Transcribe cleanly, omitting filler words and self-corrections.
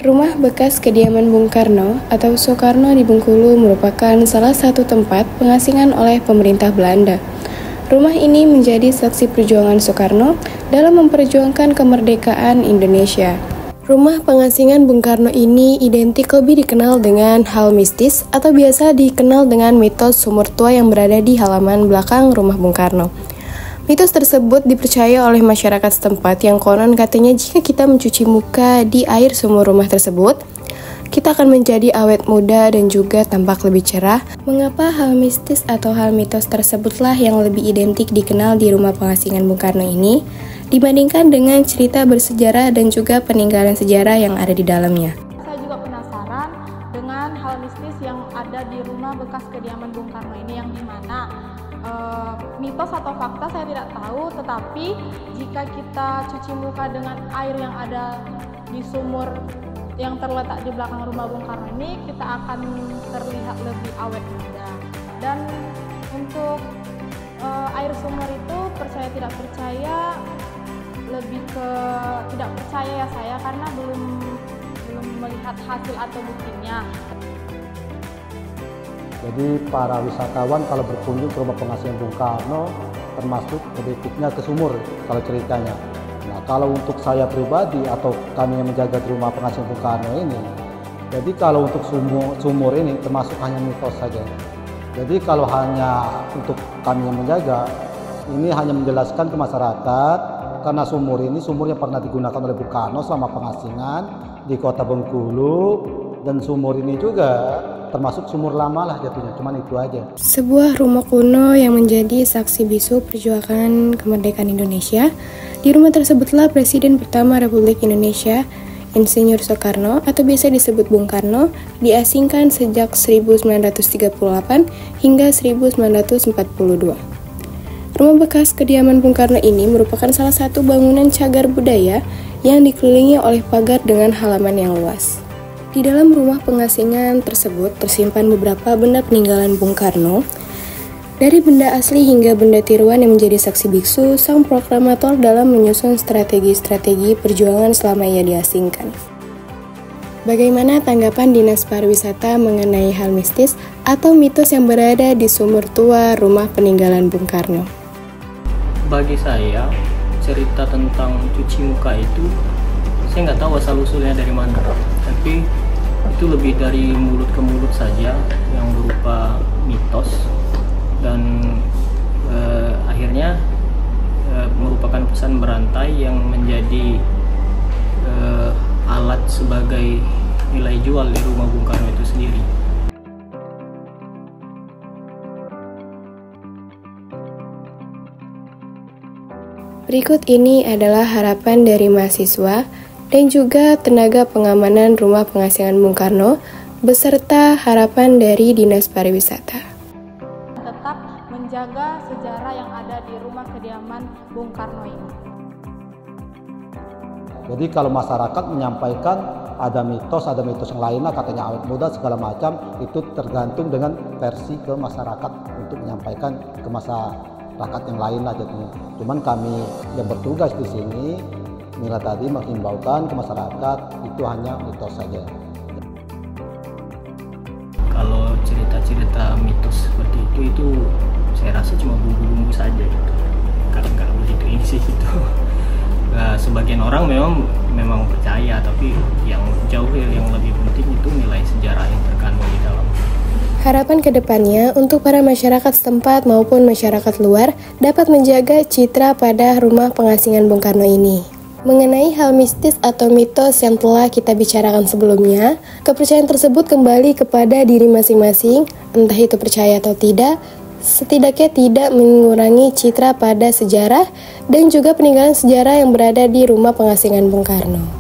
Rumah bekas kediaman Bung Karno atau Soekarno di Bengkulu merupakan salah satu tempat pengasingan oleh pemerintah Belanda. Rumah ini menjadi saksi perjuangan Soekarno dalam memperjuangkan kemerdekaan Indonesia. Rumah pengasingan Bung Karno ini identik lebih dikenal dengan hal mistis atau biasa dikenal dengan mitos sumur tua yang berada di halaman belakang rumah Bung Karno. Mitos tersebut dipercaya oleh masyarakat setempat yang konon katanya jika kita mencuci muka di air sumur rumah tersebut, kita akan menjadi awet muda dan juga tampak lebih cerah. Mengapa hal mistis atau hal mitos tersebutlah yang lebih identik dikenal di rumah pengasingan Bung Karno ini dibandingkan dengan cerita bersejarah dan juga peninggalan sejarah yang ada di dalamnya? Saya juga penasaran dengan hal mistis yang ada di rumah bekas kediaman Bung Karno ini yang dimana mitos atau fakta saya tidak tahu, tetapi jika kita cuci muka dengan air yang ada di sumur yang terletak di belakang rumah Bung Karno ini, kita akan terlihat lebih awet muda. Dan untuk air sumur itu, percaya tidak percaya, lebih ke tidak percaya ya saya, karena belum melihat hasil atau buktinya. Jadi para wisatawan kalau berkunjung ke rumah pengasingan Bung Karno termasuk lebih ke sumur kalau ceritanya. Nah, kalau untuk saya pribadi atau kami yang menjaga di rumah pengasingan Bung Karno ini, jadi kalau untuk sumur ini termasuk hanya mitos saja. Jadi kalau hanya untuk kami yang menjaga, ini hanya menjelaskan ke masyarakat karena sumur yang pernah digunakan oleh Bung Karno selama pengasingan di kota Bengkulu, dan sumur ini juga termasuk sumur lama lah jatuhnya, cuman itu aja. Sebuah rumah kuno yang menjadi saksi bisu perjuangan kemerdekaan Indonesia. Di rumah tersebutlah Presiden pertama Republik Indonesia, Insinyur Soekarno atau biasa disebut Bung Karno, diasingkan sejak 1938 hingga 1942. Rumah bekas kediaman Bung Karno ini merupakan salah satu bangunan cagar budaya yang dikelilingi oleh pagar dengan halaman yang luas. Di dalam rumah pengasingan tersebut tersimpan beberapa benda peninggalan Bung Karno, dari benda asli hingga benda tiruan yang menjadi saksi bisu sang proklamator dalam menyusun strategi-strategi perjuangan selama ia diasingkan. Bagaimana tanggapan Dinas Pariwisata mengenai hal mistis atau mitos yang berada di sumur tua rumah peninggalan Bung Karno? Bagi saya, cerita tentang cuci muka itu saya nggak tahu asal-usulnya dari mana, tapi itu lebih dari mulut ke mulut saja yang berupa mitos, dan akhirnya merupakan pesan berantai yang menjadi alat sebagai nilai jual di rumah Bung Karno itu sendiri. Berikut ini adalah harapan dari mahasiswa dan juga tenaga pengamanan rumah pengasingan Bung Karno beserta harapan dari Dinas Pariwisata. Tetap menjaga sejarah yang ada di rumah kediaman Bung Karno ini. Jadi kalau masyarakat menyampaikan ada mitos yang lainnya, katanya awet muda segala macam, itu tergantung dengan versi ke masyarakat untuk menyampaikan ke masyarakat yang lain lah jadinya. Cuman kami yang bertugas di sini Mila tadi menghimbaukan ke masyarakat itu hanya mitos saja. Kalau cerita-cerita mitos seperti itu saya rasa cuma bumbu-bumbu saja gitu. Nggak begitu isi gitu. Sebagian orang memang percaya, tapi yang jauh yang lebih penting itu nilai sejarah yang terkandung di dalam. Harapan kedepannya untuk para masyarakat setempat maupun masyarakat luar dapat menjaga citra pada rumah pengasingan Bung Karno ini. Mengenai hal mistis atau mitos yang telah kita bicarakan sebelumnya, kepercayaan tersebut kembali kepada diri masing-masing, entah itu percaya atau tidak, setidaknya tidak mengurangi citra pada sejarah dan juga peninggalan sejarah yang berada di rumah pengasingan Bung Karno.